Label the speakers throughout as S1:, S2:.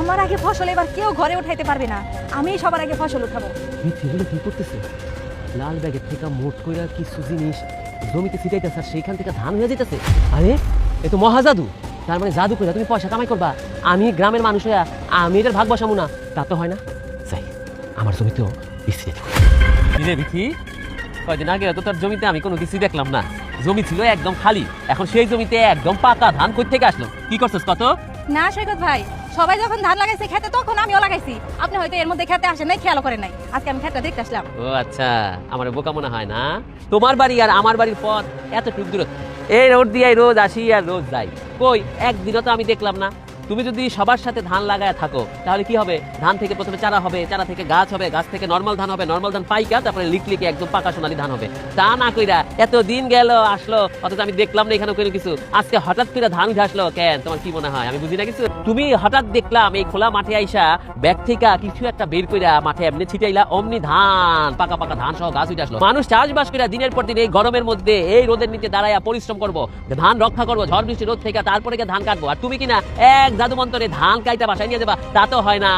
S1: আমার আগে ফসল এবার কেউ ঘরে উঠাইতে পারবে না, আমি সবার আগে ফসল উঠাবো।
S2: মিথিগুলো কি করতেছে? লাল ব্যাগের থেকে মোট কইরা কিছু জিনিস জমিতে ছিটাইতেছে আর সেইখান থেকে ধান হয়ে যেতেছে। আরে এ তো মহাজাদু। তার মানে জাদু করে তুমি পয়সা কামাই করবা, আমি গ্রামের মানুষ হইয়া আমি এটার ভাগ বসাবো না, তা তো হয় না। যাই আমার জমিতেও বৃষ্টি কিরে বিথি, কয়দিন আগে তো তোর জমিতে আমি কোনো কিছু দেখলাম না, জমি ছিল একদম খালি, এখন সেই জমিতে একদম পাকা ধান কই থেকে আসলো? কি করছিস কত?
S1: না সৈকত ভাই, সবাই যখন ধান লাগাইছে খেতে তখন আমিও লাগাইছি, আপনি হয়তো এর মধ্যে খেতে আসেন নাই, খেয়াল করেন নাই। আজকে আমি খেতটা দেখতে আসলাম।
S2: ও আচ্ছা, আমার বোকা মনে হয় না? তোমার বাড়ি আর আমার বাড়ির পথ এতটুক দূরত্ব, এই রোড দিয়ে রোজ আসি আর রোজ যাই, কই একদিনও তো আমি দেখলাম না। তুমি যদি সবার সাথে ধান লাগায় থাকো তাহলে কি হবে? ধান থেকে প্রথমে চারা হবে, চারা থেকে গাছ হবে, গাছ থেকে নর্মাল ধান হবে, নর্মাল ধান পাইকা তারপরে লিকলিকে একদম পাকা সোনালী ধান হবে। তা না কইরা এত দিন গেল আসলো, অথচ আমি দেখলাম না এখানে কোনো কিছু। আজকে হঠাৎ করে ধান উঠে আসলো কেন? তোমার কি মনে হয় আমি বুঝি না কিছু? তুমি হঠাৎ দেখলাম এই খোলা মাঠে আইসা ব্যাগ থেকে কিছু একটা বের কইরা মাঠে এমনি ছিটাইলা, অমনি ধান পাকা পাকা ধান সহ গাছ উঠে আসলো। মানুষ চাষবাস কইরা দিনের পর দিন এই গরমের মধ্যে এই রোদের নিচে দাঁড়ায়া পরিশ্রম করবো, ধান রক্ষা করবো ঝড় বৃষ্টি রোদ থেকে, তারপরে গিয়ে ধান কাটবো। আর তুমি কিনা এক জাদু মন্ত্রে ধান কাইটা বাসায় নিয়ে যাবা, তা তো হয় না।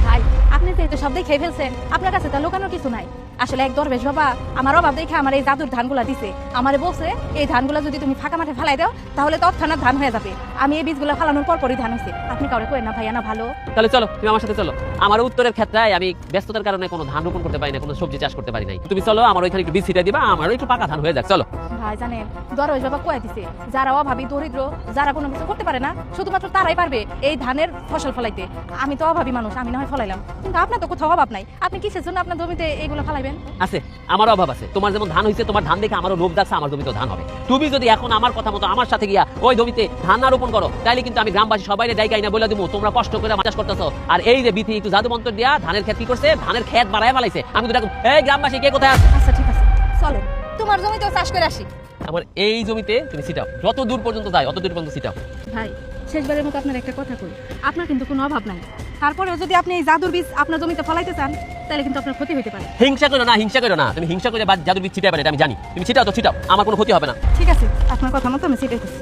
S1: ভাই আপনি যেহেতু সব দেখে ফেলছেন, আপনার কাছে তা লুকানোর কিছু নাই। আসলে এক দরবেশ বাবা আমার অভাব দেখে আমার এই জাদুর ধানগুলা দিছে, আমারে বলছে এই ধানগুলা যদি তুমি ফাঁকা মাঠে ফেলাই দাও তাহলে তৎক্ষণাৎ ধান হয়ে যাবে। আমি এই বীজগুলো ফেলানোর পরই ধান হয়েছে। আপনি কাউরে কই না ভাইয়া না ভালো?
S2: তাহলে চলো তুমি আমার সাথে চলো। আমার উত্তরের ক্ষেত্রে আমি ব্যস্ততার কারণে কোনো ধান রোপণ করতে পারি না, কোনো সবজি চাষ করতে পারি নাই। তুমি চলো আমার ওইখানে একটু বীজ ছিটাই দিবা, আমারও একটু পাকা ধান হয়ে যাক। চলো
S1: ভাই জানেন দরবেশ বাবা কয়ে দিছে যারা অভাবী দরিদ্র, যারা কোনো কিছু করতে পারে না, শুধুমাত্র তারাই পারবে এই ধানের ফসল ফলাইতে। আমি তো অভাবী মানুষ, আমি না হয় ফলাইলাম, কিন্তু আপনার তো কোথাও অভাব নাই, আপনি কিসের জন্য আপনার জমিতে এইগুলো ফলাইবেন?
S2: আছে, আমার অভাব আছে। তোমার যেমন ধান হয়েছে, তোমার ধান দেখে আমারও লোভ যাচ্ছে, আমার জমিতেও ধান হবে। তুমি যদি এখন আমার কথা মতো আমার সাথে গিয়া ওই জমিতে ধান না রোপণ করো তাইলে কিন্তু আমি গ্রামবাসী সবাই ডাইকাই না বলে দিব তোমরা কষ্ট করে চাষ করতেছো। আর এই যে বিথি একটু জাদু মন্ত্র দিয়া ধানের ক্ষেত কি করছে, ধানের ক্ষেত বাড়ায় ফেলাইছে। আমি তো দেখো এই গ্রামবাসী কে কোথায় আছে?
S1: আচ্ছা ঠিক আছে, চলো তোমার জমিতেও চাষ করে আসি।
S2: আমার এই জমিতে তুমি ছিটাও, যত দূর পর্যন্ত যায় অত দূর পর্যন্ত ছিটাও।
S1: ভাই শেষবারের মতো আপনার একটা কথা কই, আপনার কিন্তু কোনো অভাব নাই, তারপরেও যদি আপনি এই জাদুর বীজ আপনার জমিতে ফলাইতে চান তাহলে কিন্তু আপনার ক্ষতি হতে পারে।
S2: হিংসা করো না, হিংসা করো না। তুমি হিংসা করে বা জাদুর বীজ ছিটাই পারে এটা আমি জানি। তুমি ছিটাও তো ছিটাও, আমার কোনো ক্ষতি হবে না।
S1: ঠিক আছে, আপনার কথা মতো আমি ছিটাইতেছি।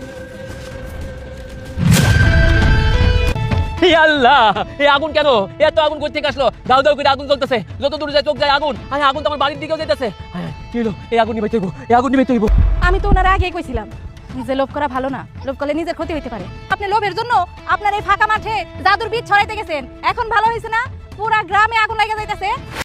S2: হে আল্লাহ, এই আগুন কেন? এত আগুন কোথা থেকে আসলো? দাও দাও করে আগুন জ্বলতেছে, যত দূর যায় চোখ যায় আগুন। আরে আগুন তো আমার বাড়ির দিকেও যাইতেছে। কি হলো? এই আগুন নিভাইতে হইব, এই আগুন নিভাইতে হইব।
S1: আমি তো ওনার আগেই কইছিলাম নিজে লোভ করা ভালো না, লোভ করলে নিজের ক্ষতি হতে পারে। আপনি লোভের জন্য আপনার এই ফাঁকা মাঠে জাদুর বীজ ছড়াইতে গেছেন, এখন ভালো হয়েছে না? পুরা গ্রামে আগুন লেগে যাইতেছে।